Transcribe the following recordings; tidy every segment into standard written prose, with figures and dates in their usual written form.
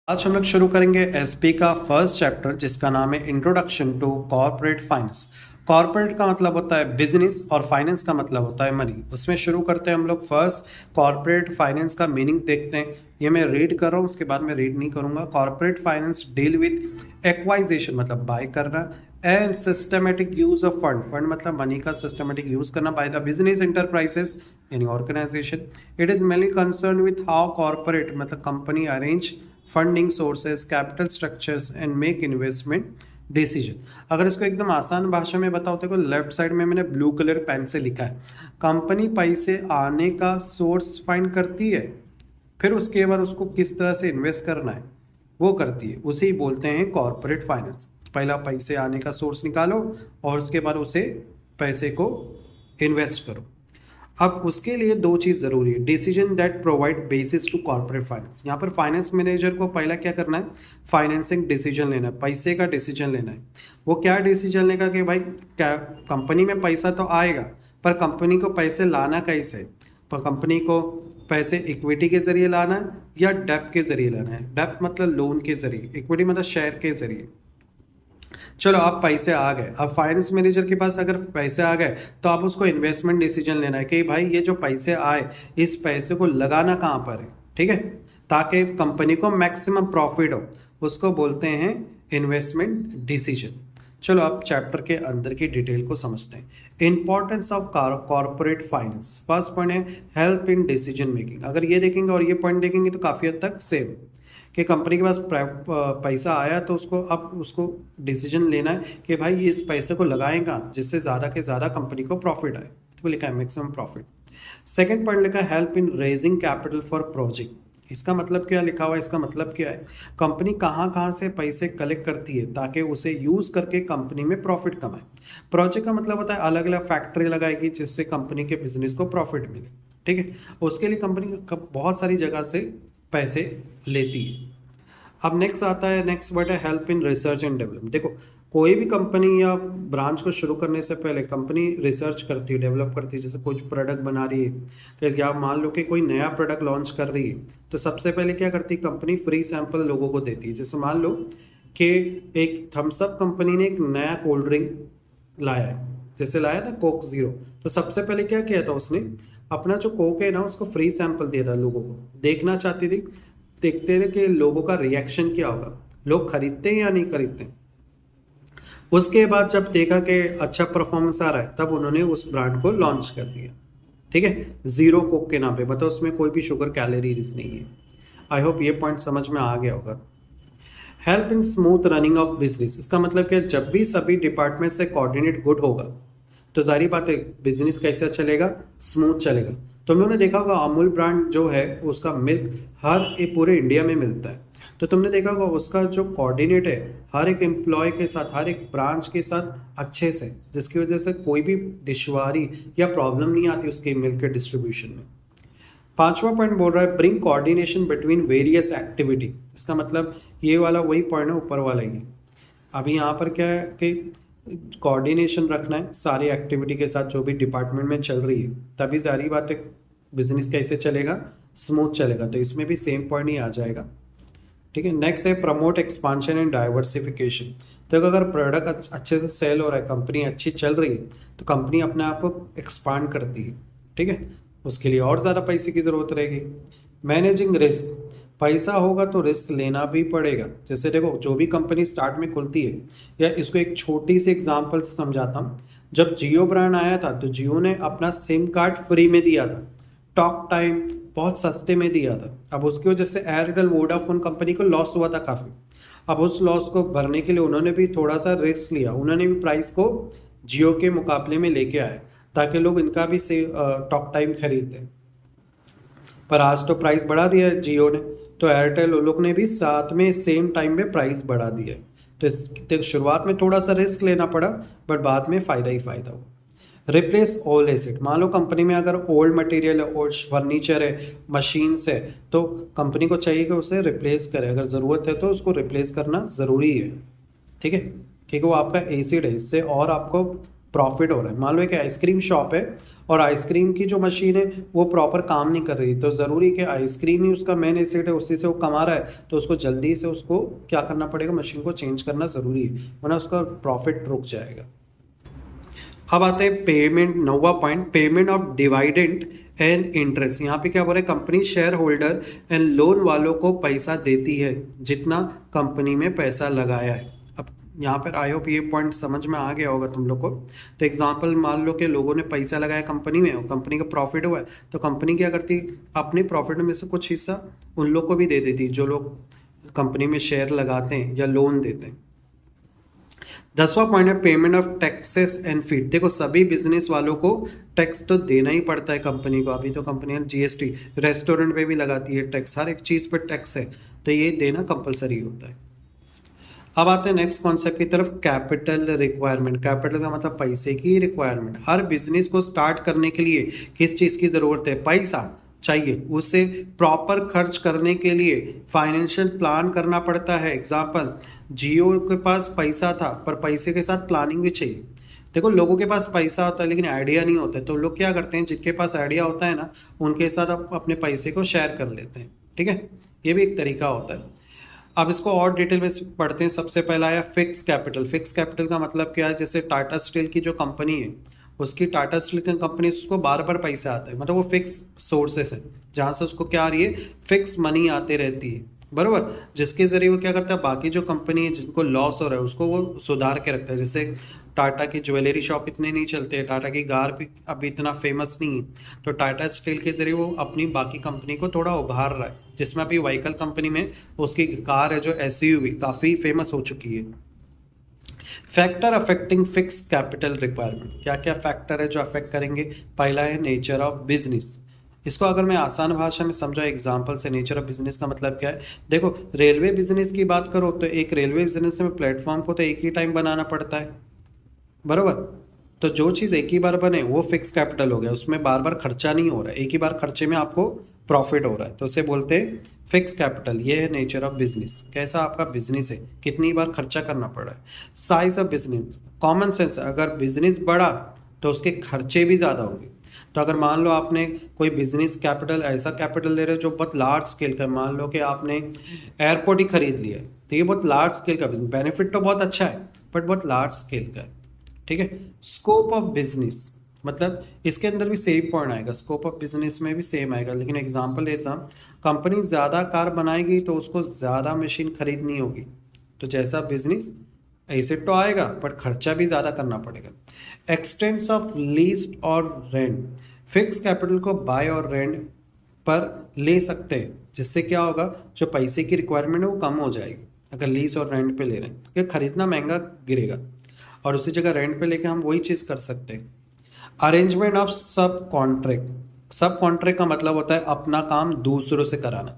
आज हम लोग शुरू करेंगे एसपी का फर्स्ट चैप्टर जिसका नाम है introduction to corporate finance. Corporate का मतलब होता है बिजनेस और फाइनेंस का मतलब होता है मनी। उसमें शुरू करते हैं हम लोग। फर्स्ट कॉर्पोरेट फाइनेंस का मीनिंग देखते हैं। ये मैं रीड कर रहा हूँ, उसके बाद मैं रीड नहीं करूँगा। Corporate finance deal with acquisition मतलब बाय करना and systematic use of fund. Fund मतलब मनी का सिस्टमेटिक यूज करना बाय द बिजनेस इंटरप्राइजेस यानी organisation. It is mainly concern with how corporate मतलब company arrange funding sources, capital structures and make investment decision. अगर इसको एकदम आसान भाषा में बताओ तो लेफ्ट साइड में मैंने ब्लू कलर पेन से लिखा है, कंपनी पैसे आने का सोर्स फाइंड करती है, फिर उसके बाद उसको किस तरह से इन्वेस्ट करना है वो करती है, उसे ही बोलते हैं कॉर्पोरेट फाइनेंस। पहला पैसे आने का सोर्स निकालो और उसके बाद उसे पैसे को इन्वेस्ट करो। अब उसके लिए दो चीज़ ज़रूरी है, decision that provide basis to corporate finance. यहाँ पर फाइनेंस मैनेजर को पहला क्या करना है, फाइनेंसिंग डिसीजन लेना है, पैसे का डिसीजन लेना है। वो क्या डिसीजन लेगा कि भाई क्या कंपनी में पैसा तो आएगा पर कंपनी को पैसे लाना कैसे, पर कंपनी को पैसे इक्विटी के ज़रिए लाना है या डेप्ट के ज़रिए लाना है। डेप्ट मतलब लोन के ज़रिए, इक्विटी मतलब शेयर के ज़रिए। चलो अब पैसे आ गए, अब फाइनेंस मैनेजर के पास अगर पैसे आ गए तो आप उसको इन्वेस्टमेंट डिसीजन लेना है कि भाई ये जो पैसे आए इस पैसे को लगाना कहाँ पर है, ठीक है, ताकि कंपनी को मैक्सिमम प्रॉफिट हो, उसको बोलते हैं इन्वेस्टमेंट डिसीजन। चलो अब चैप्टर के अंदर की डिटेल को समझते हैं। Importance of corporate finance. First point है हेल्प इन डिसीजन मेकिंग। अगर ये देखेंगे और ये पॉइंट देखेंगे तो काफ़ी हद तक सेम कि कंपनी के पास पैसा आया तो उसको अब उसको डिसीजन लेना है कि भाई इस पैसे को लगाएगा जिससे ज़्यादा के ज़्यादा कंपनी को प्रॉफिट आए, तो लिखा है मैक्सिमम प्रॉफिट। सेकंड पॉइंट लिखा है help in raising capital for project. इसका मतलब क्या लिखा हुआ है, इसका मतलब क्या है, कंपनी कहाँ कहाँ से पैसे कलेक्ट करती है ताकि उसे यूज़ करके कंपनी में प्रॉफिट कमाए। प्रोजेक्ट का मतलब होता है अलग अलग फैक्ट्री लगाएगी जिससे कंपनी के बिजनेस को प्रॉफिट मिले, ठीक है। उसके लिए कंपनी बहुत सारी जगह से पैसे लेती है। अब नेक्स्ट आता है, नेक्स्ट वर्ड है help in research and development. देखो कोई भी कंपनी या ब्रांच को शुरू करने से पहले कंपनी रिसर्च करती है, डेवलप करती है। जैसे कुछ प्रोडक्ट बना रही है, जैसे आप मान लो कि कोई नया प्रोडक्ट लॉन्च कर रही है तो सबसे पहले क्या करती है कंपनी, फ्री सैंपल लोगों को देती है। जैसे मान लो कि एक थम्स अप कंपनी ने एक नया कोल्ड ड्रिंक लाया है, जैसे लाया था कोक ज़ीरो, तो सबसे पहले क्या किया था उसने, अपना जो कोक है ना उसको फ्री सैंपल दिया था लोगों को, देखना चाहती थी, देखते थे कि लोगों का रिएक्शन क्या होगा, लोग खरीदते हैं या नहीं खरीदते हैं। उसके बाद जब देखा कि अच्छा परफॉर्मेंस आ रहा है तब उन्होंने उस ब्रांड को लॉन्च कर दिया, ठीक है, ज़ीरो कोक के नाम पे। बताओ उसमें कोई भी शुगर कैलोरीज नहीं है। आई होप ये पॉइंट समझ में आ गया होगा। Help in smooth running of business. इसका मतलब कि जब भी सभी डिपार्टमेंट से कोऑर्डिनेट गुड होगा तो जारी बात है बिजनेस कैसा चलेगा, स्मूथ चलेगा। तुम लोगों ने देखा होगा अमूल ब्रांड जो है उसका मिल्क हर एक पूरे इंडिया में मिलता है, तो तुमने देखा होगा उसका जो कोऑर्डिनेट है हर एक एम्प्लॉय के साथ, हर एक ब्रांच के साथ अच्छे से, जिसकी वजह से कोई भी दुश्वारी या प्रॉब्लम नहीं आती उसके मिल्क के डिस्ट्रीब्यूशन में। पांचवा पॉइंट बोल रहा है bring coordination between various activity. इसका मतलब ये वाला वही पॉइंट है ऊपर वाला ही। अभी यहाँ पर क्या है कि कोऑर्डिनेशन रखना है सारी एक्टिविटी के साथ जो भी डिपार्टमेंट में चल रही है, तभी सारी बातें बिजनेस कैसे चलेगा, स्मूथ चलेगा। तो इसमें भी सेम पॉइंट ही आ जाएगा, ठीक है। नेक्स्ट है प्रमोट एक्सपांशन एंड डाइवर्सिफिकेशन। तो अगर प्रोडक्ट अच्छे से सेल हो रहा है, कंपनी अच्छी चल रही है, तो कंपनी अपने आप को एक्सपांड करती है, ठीक है, उसके लिए और ज़्यादा पैसे की ज़रूरत रहेगी। मैनेजिंग रिस्क, पैसा होगा तो रिस्क लेना भी पड़ेगा। जैसे देखो जो भी कंपनी स्टार्ट में खुलती है, या इसको एक छोटी सी एग्जांपल से समझाता हूँ। जब जियो ब्रांड आया था तो जियो ने अपना सिम कार्ड फ्री में दिया था, टॉक टाइम बहुत सस्ते में दिया था। अब उसकी वजह से एयरटेल वोडाफोन कंपनी को लॉस हुआ था काफ़ी। अब उस लॉस को भरने के लिए उन्होंने भी थोड़ा सा रिस्क लिया, उन्होंने भी प्राइस को जियो के मुकाबले में लेके आए ताकि लोग इनका भी से टॉक टाइम खरीदते। पर आज तो प्राइस बढ़ा दिया है जियो ने, तो एयरटेल लोग ने भी साथ में सेम टाइम में प्राइस बढ़ा दिया है। तो इस शुरुआत में थोड़ा सा रिस्क लेना पड़ा बट बाद में फ़ायदा ही फ़ायदा हुआ। Replace all asset. मान लो कंपनी में अगर ओल्ड मटेरियल है, ओल्ड फर्नीचर है, मशीन्स है, तो कंपनी को चाहिए कि उसे रिप्लेस करे। अगर ज़रूरत है तो उसको रिप्लेस करना ज़रूरी है, ठीक है, क्योंकि वो आपका एसिड है, इससे और आपको प्रॉफिट हो रहा है। मान लो एक आइसक्रीम शॉप है और आइसक्रीम की जो मशीन है वो प्रॉपर काम नहीं कर रही, तो ज़रूरी कि आइसक्रीम ही उसका मेन एसेट है, उसी से वो कमा रहा है, तो उसको जल्दी से उसको क्या करना पड़ेगा, मशीन को चेंज करना ज़रूरी है, वरना उसका प्रॉफिट रुक जाएगा। अब आते हैं पेमेंट, 9वां point, payment of dividend and interest. यहाँ पे क्या बोल रहे हैं, company share holder and loan वालों को पैसा देती है जितना कंपनी में पैसा लगाया है। अब यहाँ पर आई होप ये पॉइंट समझ में आ गया होगा तुम लोग को। तो एग्जांपल मान लो कि लोगों ने पैसा लगाया कंपनी में और कंपनी का प्रॉफिट हुआ है, तो कंपनी क्या करती है, अपने प्रॉफिट में से कुछ हिस्सा उन लोग को भी दे देती है जो लोग कंपनी में शेयर लगाते हैं या लोन देते हैं। 10वां पॉइंट है payment of taxes and fee. देखो सभी बिजनेस वालों को टैक्स तो देना ही पड़ता है कंपनी को। अभी तो कंपनी जीएसटी रेस्टोरेंट पे भी लगाती है टैक्स, हर एक चीज़ पे टैक्स है, तो ये देना कंपलसरी होता है। अब आते हैं नेक्स्ट कॉन्सेप्ट की तरफ, कैपिटल रिक्वायरमेंट। कैपिटल का मतलब पैसे की रिक्वायरमेंट। हर बिजनेस को स्टार्ट करने के लिए किस चीज़ की ज़रूरत है, पैसा चाहिए। उसे प्रॉपर खर्च करने के लिए फाइनेंशियल प्लान करना पड़ता है। एग्जाम्पल, जियो के पास पैसा था पर पैसे के साथ प्लानिंग भी चाहिए। देखो लोगों के पास पैसा होता है लेकिन आइडिया नहीं होता है, तो लोग क्या करते हैं, जिनके पास आइडिया होता है ना उनके साथ अपने पैसे को शेयर कर लेते हैं। ठीक है, ये भी एक तरीका होता है। अब इसको और डिटेल में पढ़ते हैं। सबसे पहला आया फिक्स कैपिटल। फिक्स कैपिटल का मतलब क्या है, जैसे टाटा स्टील की जो कंपनी है, उसकी टाटा स्टील की कंपनी से उसको बार बार पैसा आता है, मतलब वो फिक्स सोर्सेस है जहाँ से उसको क्या आ रही है, फिक्स मनी आते रहती है, बराबर, जिसके ज़रिए वो क्या करता है, बाकी जो कंपनी है जिनको लॉस हो रहा है उसको वो सुधार के रखता है। जैसे टाटा की ज्वेलरी शॉप इतने नहीं चलते, टाटा की कार भी अभी इतना फेमस नहीं है, तो टाटा स्टील के ज़रिए वो अपनी बाकी कंपनी को थोड़ा उभार रहा है। जिसमें अभी व्हीकल कंपनी में उसकी कार है जो एसयूवी काफ़ी फेमस हो चुकी है। Factor affecting fix capital requirement. क्या क्या फैक्टर है जो अफेक्ट करेंगे, पहला है नेचर ऑफ बिजनेस। इसको अगर मैं आसान भाषा में समझा एग्जांपल से, नेचर ऑफ बिजनेस का मतलब क्या है, देखो रेलवे बिजनेस की बात करो तो एक रेलवे बिजनेस में प्लेटफॉर्म को तो एक ही टाइम बनाना पड़ता है, बराबर, तो जो चीज़ एक ही बार बने वो फिक्स कैपिटल हो गया, उसमें बार बार खर्चा नहीं हो रहा है, एक ही बार खर्चे में आपको प्रॉफिट हो रहा है, तो उसे बोलते हैं फिक्स कैपिटल। ये है नेचर ऑफ बिजनेस, कैसा आपका बिजनेस है, कितनी बार खर्चा करना पड़ा है। Size of business, common sense, अगर बिजनेस बढ़ा तो उसके खर्चे भी ज़्यादा होंगे। तो अगर मान लो आपने कोई बिजनेस कैपिटल, ऐसा कैपिटल ले रहे हो जो बहुत लार्ज स्केल का है, मान लो कि आपने एयरपोर्ट ही खरीद लिया है, तो ये बहुत लार्ज स्केल का बिजनेस, बेनिफिट तो बहुत अच्छा है बट बहुत लार्ज स्केल का है। ठीक है, स्कोप ऑफ बिजनेस, मतलब इसके अंदर भी सेम पॉइंट आएगा, स्कोप ऑफ बिजनेस में भी सेम आएगा, लेकिन एग्जांपल लेता हूँ, कंपनी ज़्यादा कार बनाएगी तो उसको ज़्यादा मशीन खरीदनी होगी, तो जैसा बिजनेस एसेट तो आएगा बट खर्चा भी ज़्यादा करना पड़ेगा। एक्सटेंस ऑफ लीज और रेंट, फिक्स कैपिटल को बाय और रेंट पर ले सकते हैं, जिससे क्या होगा, जो पैसे की रिक्वायरमेंट है वो कम हो जाएगी अगर लीज और रेंट पे ले रहे हैं, क्योंकि खरीदना महंगा गिरेगा और उसी जगह रेंट पे लेके हम वही चीज़ कर सकते हैं। अरेंजमेंट ऑफ सब कॉन्ट्रैक्ट। सब कॉन्ट्रैक्ट का मतलब होता है अपना काम दूसरों से कराना।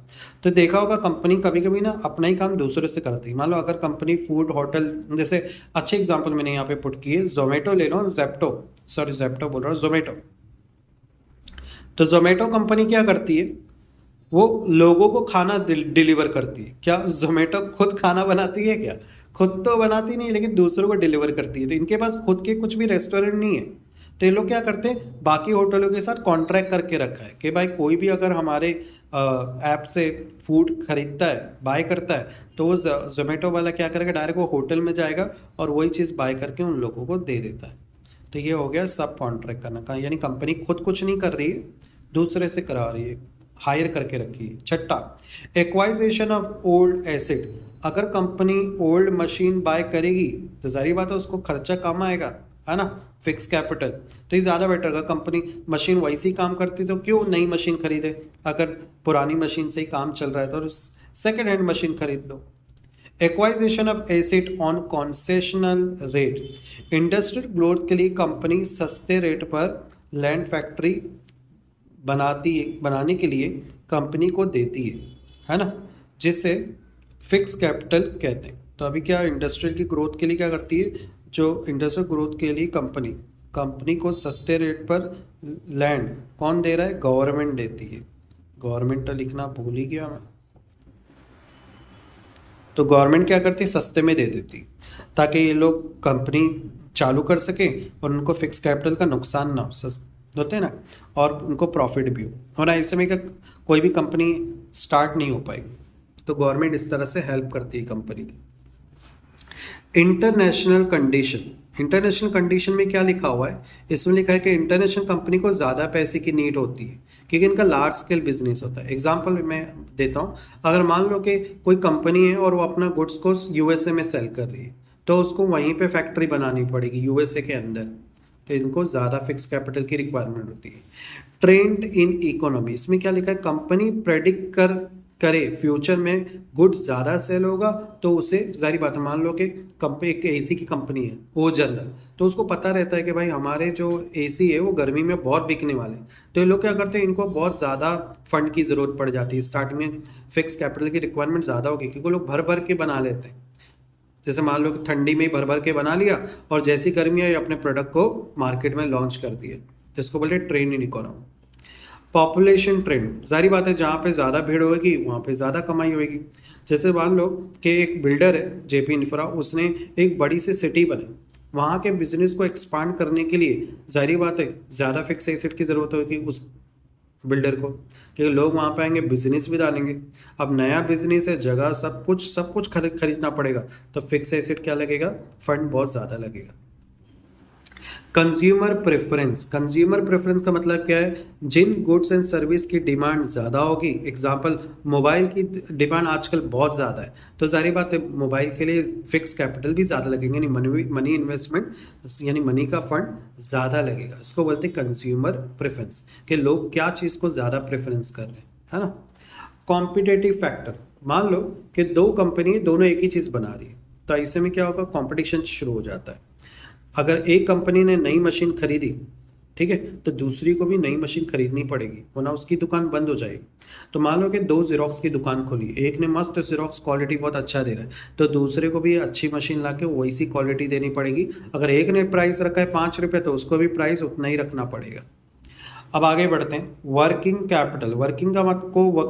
तो देखा होगा कंपनी कभी कभी ना अपना ही काम दूसरों से कराती है। मान लो अगर कंपनी फूड होटल, जैसे अच्छे एग्जांपल मैंने यहाँ पे पुट की है, जोमेटो ले लो, जेप्टो बोल रहा हूँ, जोमेटो। तो जोमेटो कंपनी क्या करती है, वो लोगों को खाना डिलीवर करती है। क्या जोमेटो खुद खाना बनाती है क्या? खुद तो बनाती नहीं, लेकिन दूसरों को डिलीवर करती है। तो इनके पास खुद के कुछ भी रेस्टोरेंट नहीं है, तो ये लोग क्या करते हैं, बाकी होटलों के साथ कॉन्ट्रैक्ट करके रखा है कि भाई कोई भी अगर हमारे ऐप से फूड खरीदता है, बाय करता है, तो वो जोमेटो वाला क्या करेगा, डायरेक्ट वो होटल में जाएगा और वही चीज़ बाय करके उन लोगों को दे देता है। तो ये हो गया सब कॉन्ट्रैक्ट करना का, यानी कंपनी खुद कुछ नहीं कर रही है, दूसरे से करा रही है, हायर करके रखी है। छठा, एक्वाइजेशन ऑफ ओल्ड एसेट। अगर कंपनी ओल्ड मशीन बाय करेगी तो जारी बात है उसको खर्चा कम आएगा, है ना, फिक्स कैपिटल, तो ये ज़्यादा बेटर होगा। कंपनी मशीन वैसे ही काम करती तो क्यों नई मशीन खरीदे, अगर पुरानी मशीन से ही काम चल रहा है तो सेकेंड हैंड मशीन खरीद लो। Acquisition of asset on concessional rate. Industrial growth के लिए कंपनी सस्ते रेट पर लैंड फैक्ट्री बनाने के लिए कंपनी को देती है ना, जिसे फिक्स कैपिटल कहते हैं। तो अभी क्या इंडस्ट्रियल की ग्रोथ के लिए क्या करती है, जो इंडस्ट्रियल ग्रोथ के लिए कंपनी को सस्ते रेट पर लैंड कौन दे रहा है, गवर्नमेंट देती है। गवर्नमेंट तो लिखना भूल ही गया मैं, तो गवर्नमेंट क्या करती है, सस्ते में दे देती ताकि ये लोग कंपनी चालू कर सकें और उनको फिक्स कैपिटल का नुकसान ना हो, होते हैं ना, और उनको प्रॉफिट भी हो, और ऐसे में क्या कोई भी कंपनी स्टार्ट नहीं हो पाएगी। तो गवर्नमेंट इस तरह से हेल्प करती है कंपनी की। इंटरनेशनल कंडीशन, इंटरनेशनल कंडीशन में क्या लिखा हुआ है, इसमें लिखा है कि इंटरनेशनल कंपनी को ज़्यादा पैसे की नीड होती है क्योंकि इनका लार्ज स्केल बिजनेस होता है। एग्जांपल मैं देता हूँ, अगर मान लो कि कोई कंपनी है और वो अपना गुड्स को यूएसए में सेल कर रही है, तो उसको वहीं पे फैक्ट्री बनानी पड़ेगी यूएसए के अंदर, तो इनको ज़्यादा फिक्स कैपिटल की रिक्वायरमेंट होती है। ट्रेंड इन इकोनॉमी, इसमें क्या लिखा है, कंपनी प्रेडिक्ट करे फ्यूचर में गुड्स ज़्यादा सेल होगा तो उसे जारी बात है, मान लो कि कंपनी एक एसी की कंपनी है वो जनरल, तो उसको पता रहता है कि भाई हमारे जो एसी है वो गर्मी में बहुत बिकने वाले हैं, तो ये लोग क्या करते हैं, इनको बहुत ज़्यादा फंड की ज़रूरत पड़ जाती है। स्टार्टिंग में फिक्स कैपिटल की रिक्वायरमेंट ज़्यादा होगी क्योंकि लोग भर भर के बना लेते हैं। जैसे मान लो कि ठंडी में ही भर भर के बना लिया और जैसी गर्मी आई अपने प्रोडक्ट को मार्केट में लॉन्च कर दिया, तो इसको बोलते हैं trend in economy. Population trend, जारी बात है जहाँ पे ज़्यादा भीड़ होगी वहाँ पे ज़्यादा कमाई होगी। जैसे मान लो कि एक बिल्डर है जेपी इंफ्रा, उसने एक बड़ी सी सिटी बनाई, वहाँ के बिजनेस को एक्सपांड करने के लिए जारी बात है ज़्यादा फिक्स एसेट की ज़रूरत होगी उस बिल्डर को, क्योंकि लोग वहाँ पे आएंगे बिजनेस भी डालेंगे। अब नया बिजनेस है, जगह सब कुछ खरीदना पड़ेगा, तो फिक्स एसेट क्या लगेगा, फंड बहुत ज़्यादा लगेगा। कंज्यूमर प्रेफरेंस, कंज्यूमर प्रेफरेंस का मतलब क्या है, जिन गुड्स एंड सर्विस की डिमांड ज़्यादा होगी, एग्जांपल मोबाइल की डिमांड आजकल बहुत ज़्यादा है, तो जारी बात है मोबाइल के लिए फिक्स कैपिटल भी ज़्यादा लगेंगे, यानी मनी इन्वेस्टमेंट यानी मनी का फंड ज़्यादा लगेगा। इसको बोलते हैं कंज्यूमर प्रेफरेंस, कि लोग क्या चीज़ को ज़्यादा प्रेफरेंस कर रहे हैं, है ना। कॉम्पिटेटिव फैक्टर, मान लो कि दो कंपनी दोनों एक ही चीज़ बना रही है, तो ऐसे में क्या होगा, कॉम्पिटिशन शुरू हो जाता है। अगर एक कंपनी ने नई मशीन खरीदी, ठीक है, तो दूसरी को भी नई मशीन खरीदनी पड़ेगी वरना उसकी दुकान बंद हो जाएगी। तो मान लो कि दो जेरोक्स की दुकान खोली, एक ने मस्त जेरोक्स क्वालिटी बहुत अच्छा दे रहा है, तो दूसरे को भी अच्छी मशीन लाके वैसी क्वालिटी देनी पड़ेगी। अगर एक ने प्राइस रखा है 5 रुपये तो उसको भी प्राइस उतना ही रखना पड़ेगा। अब आगे बढ़ते हैं, वर्किंग कैपिटल, वर्किंग का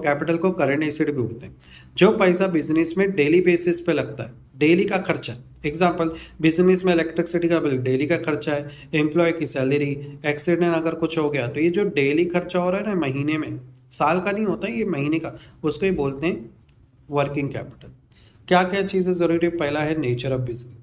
कैपिटल को करंट एसेट भी बोलते हैं, जो पैसा बिजनेस में डेली बेसिस पे लगता है, डेली का खर्चा। एग्जांपल, बिजनेस में इलेक्ट्रिसिटी का बिल डेली का खर्चा है, एम्प्लॉय की सैलरी, एक्सीडेंट अगर कुछ हो गया, तो ये जो डेली खर्चा हो रहा है ना महीने में, साल का नहीं होता ये महीने का, उसको ही बोलते हैं वर्किंग कैपिटल। क्या क्या चीज़ें ज़रूरी है, पहला है nature of business.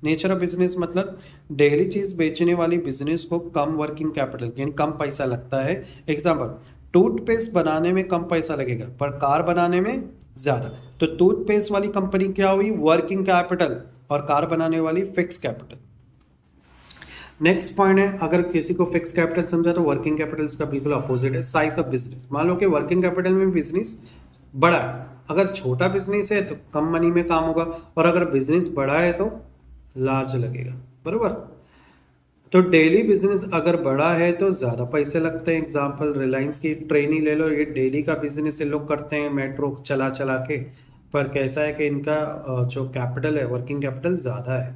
Nature of business मतलब डेली चीज़ बेचने वाली बिजनेस को कम वर्किंग कैपिटल यानी कम पैसा लगता है। एग्जांपल, टूथपेस्ट बनाने में कम पैसा लगेगा पर कार बनाने में ज़्यादा, तो टूथपेस्ट वाली कंपनी क्या हुई, वर्किंग कैपिटल, और कार बनाने वाली फिक्स कैपिटल। नेक्स्ट पॉइंट है, अगर किसी को फिक्स कैपिटल समझा तो वर्किंग कैपिटल इसका बिल्कुल अपोजिट है, साइज ऑफ बिजनेस। मान लो कि वर्किंग कैपिटल में बिजनेस बड़ा है, अगर छोटा बिजनेस है तो कम मनी में काम होगा, और अगर बिजनेस बड़ा है तो लार्ज लगेगा, बराबर। तो डेली बिजनेस अगर बड़ा है तो ज़्यादा पैसे लगते हैं। एग्जांपल, रिलायंस की ट्रेन ही ले लो, ये डेली का बिजनेस ये लोग करते हैं मेट्रो चला चला के, पर कैसा है कि इनका जो कैपिटल है वर्किंग कैपिटल ज़्यादा है।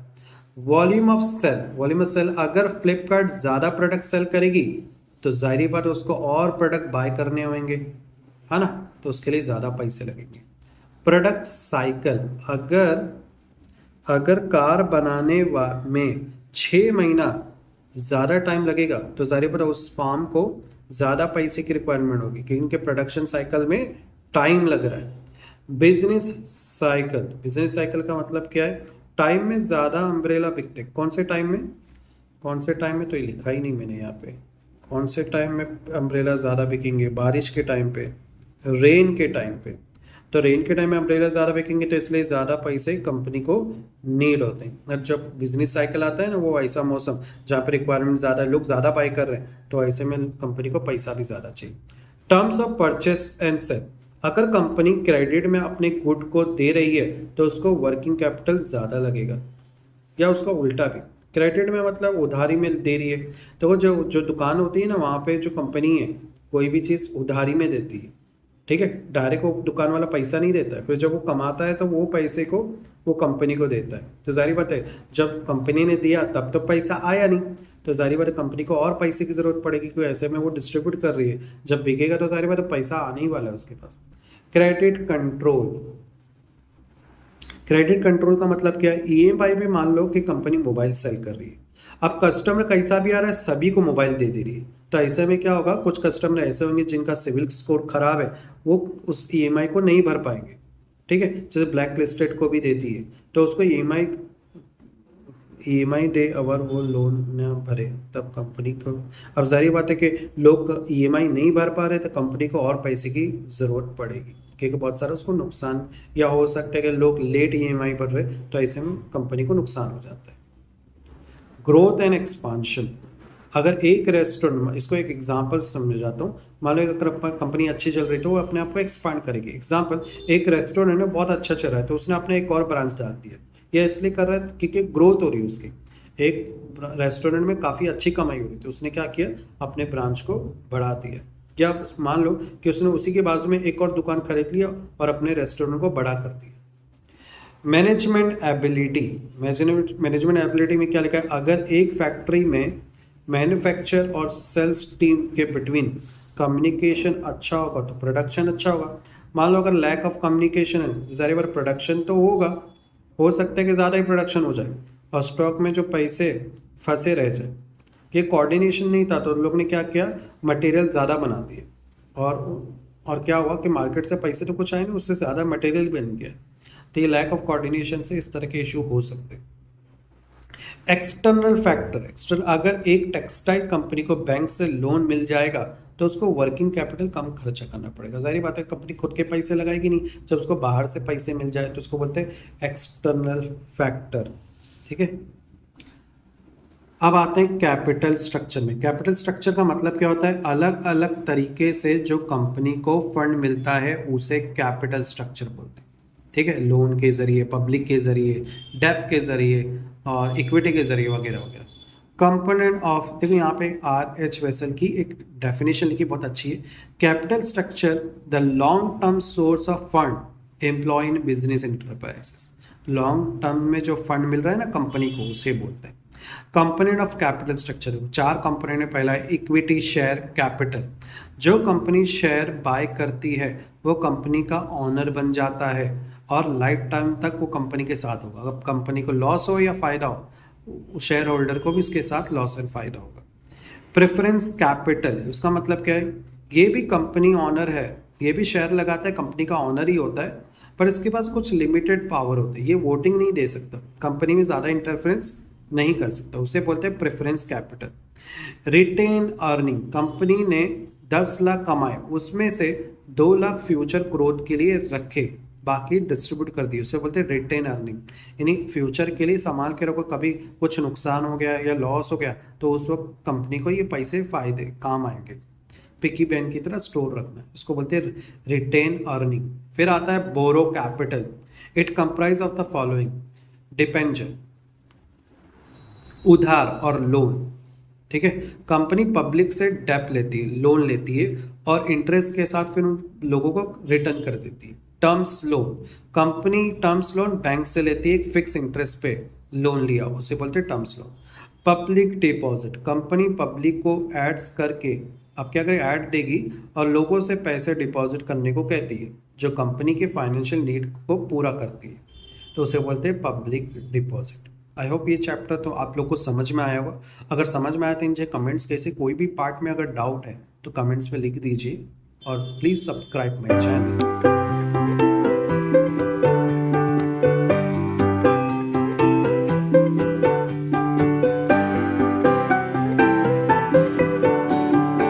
Volume of sale, volume of sale, अगर फ्लिपकार्ट ज़्यादा प्रोडक्ट सेल करेगी तो जाहिर बात है उसको और प्रोडक्ट बाय करने होंगे, है ना, तो उसके लिए ज़्यादा पैसे लगेंगे। प्रोडक्ट साइकिल, अगर कार बनाने में 6 महीना ज़्यादा टाइम लगेगा तो जाहिर पर उस फार्म को ज़्यादा पैसे की रिक्वायरमेंट होगी क्योंकि इनके प्रोडक्शन साइकिल में टाइम लग रहा है। बिजनेस साइकिल, बिजनेस साइकिल का मतलब क्या है, टाइम में ज़्यादा अम्ब्रेला बिकते, कौन से टाइम में तो ये लिखा ही नहीं मैंने यहाँ पे, कौन से टाइम में अम्ब्रेला ज़्यादा बिकेंगे, बारिश के टाइम पे, रेन के टाइम पे, तो रेन के टाइम में अम्ब्रेला ज़्यादा बिकेंगे तो इसलिए ज़्यादा पैसे कंपनी को नीड होते हैं। और जब बिजनेस साइकिल आता है ना, वो ऐसा मौसम जहाँ पर रिक्वायरमेंट ज़्यादा है, लोग ज़्यादा बाय कर रहे हैं, तो ऐसे में कंपनी को पैसा भी ज़्यादा चाहिए। Terms of purchase and sale, अगर कंपनी क्रेडिट में अपने गुड को दे रही है तो उसको वर्किंग कैपिटल ज़्यादा लगेगा, या उसका उल्टा भी, क्रेडिट में मतलब उधारी में दे रही है, तो वो जो दुकान होती है ना, वहाँ पे जो कंपनी है कोई भी चीज़ उधारी में देती है, ठीक है, डायरेक्ट वो दुकान वाला पैसा नहीं देता है, फिर जब वो कमाता है तो वो पैसे को वो कंपनी को देता है। तो जाहिर बात है जब कंपनी ने दिया तब तो पैसा आया नहीं, तो जाहिर बात है कंपनी को और पैसे की ज़रूरत पड़ेगी क्योंकि ऐसे में वो डिस्ट्रीब्यूट कर रही है, जब बिकेगा तो जाहिर बात है पैसा आने ही वाला है उसके पास। क्रेडिट कंट्रोल, क्रेडिट कंट्रोल का मतलब क्या है, ईएमआई पे मान लो कि कंपनी मोबाइल सेल कर रही है, अब कस्टमर कैसा भी आ रहा है, सभी को मोबाइल दे दे रही है, तो ऐसे में क्या होगा, कुछ कस्टमर ऐसे होंगे जिनका सिविल स्कोर खराब है, वो उस ईएमआई को नहीं भर पाएंगे, ठीक है। जैसे ब्लैक लिस्टेड को भी देती है, तो उसको ईएमआई दे अगर वो लोन न भरे तब कंपनी को, अब जाहिर बात है कि लोग ईएमआई नहीं भर पा रहे तो कंपनी को और पैसे की ज़रूरत पड़ेगी, क्योंकि बहुत सारा उसको नुकसान, या हो सकता है कि लोग लेट ईएमआई भर रहे, तो ऐसे में कंपनी को नुकसान हो जाता है। ग्रोथ एंड एक्सपांशन, अगर एक रेस्टोरेंट, इसको एक एग्जांपल समझ जाता हूँ, मान लो अगर कंपनी अच्छी चल रही है तो वो अपने आप को एक्सपांड करेगी। एग्जांपल, एक रेस्टोरेंट है बहुत अच्छा चल रहा है, तो उसने अपने एक और ब्रांच डाल दिया, यह इसलिए कर रहा है क्योंकि ग्रोथ हो रही है उसकी, एक रेस्टोरेंट में काफ़ी अच्छी कमाई हो रही थी, उसने क्या किया, अपने ब्रांच को बढ़ा दिया। या मान लो कि उसने उसी के बाजू में एक और दुकान खरीद लिया और अपने रेस्टोरेंट को बड़ा कर दिया। मैनेजमेंट एबिलिटी, मैनेजमेंट एबिलिटी में क्या लिखा है, अगर एक फैक्ट्री में मैन्युफैक्चर और सेल्स टीम के बिटवीन कम्युनिकेशन अच्छा होगा तो प्रोडक्शन अच्छा होगा। मान लो अगर लैक ऑफ कम्युनिकेशन है, ज़ाहिर बात प्रोडक्शन तो होगा, हो सकता है कि ज़्यादा ही प्रोडक्शन हो जाए और स्टॉक में जो पैसे फंसे रह जाए। ये कोऑर्डिनेशन नहीं था, तो लोग ने क्या किया, मटेरियल ज़्यादा बना दिए, और क्या हुआ कि मार्केट से पैसे तो कुछ आए नहीं, उससे ज़्यादा मटेरियल बन गया। तो ये लैक ऑफ कोऑर्डिनेशन से इस तरह के इशू हो सकते हैं। एक्सटर्नल फैक्टर, एक्सटर्नल, अगर एक टेक्सटाइल कंपनी को बैंक से लोन मिल जाएगा तो उसको वर्किंग कैपिटल कम खर्चा करना पड़ेगा। जाहिर बात है कंपनी खुद के पैसे लगाएगी नहीं, जब उसको बाहर से पैसे मिल जाए तो उसको बोलते हैं एक्सटर्नल फैक्टर, ठीक है। अब आते हैं कैपिटल स्ट्रक्चर में। कैपिटल स्ट्रक्चर का मतलब क्या होता है, अलग अलग तरीके से जो कंपनी को फंड मिलता है उसे कैपिटल स्ट्रक्चर बोलते हैं, ठीक है। लोन के जरिए, पब्लिक के जरिए, डेब्ट के जरिए और इक्विटी के जरिए वगैरह वगैरह। कंपोनेंट ऑफ, देखो यहाँ पे R.H. वेसल की एक डेफिनेशन लिखी बहुत अच्छी है, capital structure the long term source of fund employ in business enterprises. Long term में जो फंड मिल रहा है ना कंपनी को, उसे बोलते हैं। Component of capital structure, 4 component है। पहला है इक्विटी शेयर कैपिटल, जो कंपनी शेयर बाय करती है वो कंपनी का ऑनर बन जाता है और लाइफ टाइम तक वो कंपनी के साथ होगा। अगर कंपनी को लॉस हो या फायदा हो, शेयर होल्डर को भी उसके साथ लॉस एंड फायदा होगा। प्रेफरेंस कैपिटल, उसका मतलब क्या है, ये भी कंपनी ऑनर है, ये भी शेयर लगाता है, कंपनी का ऑनर ही होता है, पर इसके पास कुछ लिमिटेड पावर होते हैं, ये वोटिंग नहीं दे सकता, कंपनी में ज़्यादा इंटरफेरेंस नहीं कर सकता, उसे बोलते हैं preference capital. Retain earning, company ने 10 लाख कमाए, उसमें से 2 लाख फ्यूचर ग्रोथ के लिए रखे, बाकी डिस्ट्रीब्यूट कर दिए, उसे बोलते हैं रिटेन अर्निंग। यानी फ्यूचर के लिए संभाल के रखो, कभी कुछ नुकसान हो गया या लॉस हो गया तो उस वक्त कंपनी को ये पैसे फायदे काम आएंगे, पिकी बैंक की तरह स्टोर रखना, इसको बोलते हैं रिटेन अर्निंग। फिर आता है borrow capital, it comprise of the following, debenture, उधार और लोन, ठीक है। कंपनी पब्लिक से डेप्ट लेती है, लोन लेती है और इंटरेस्ट के साथ फिर उन लोगों को रिटर्न कर देती है। Terms loan, company terms loan bank से लेती है, एक फिक्स इंटरेस्ट पे लोन लिया, उसे बोलते हैं terms loan. Public deposit, company public को एड्स करके, अब क्या करें, ऐड देगी और लोगों से पैसे डिपॉजिट करने को कहती है, जो कंपनी के फाइनेंशियल नीड को पूरा करती है, तो उसे बोलते हैं पब्लिक डिपॉजिट। आई होप ये चैप्टर तो आप लोग को समझ में आया होगा। अगर समझ में आया तो इनसे कमेंट्स कैसे, कोई भी पार्ट में अगर डाउट है तो कमेंट्स में लिख दीजिए और प्लीज़ सब्सक्राइब माई चैनल।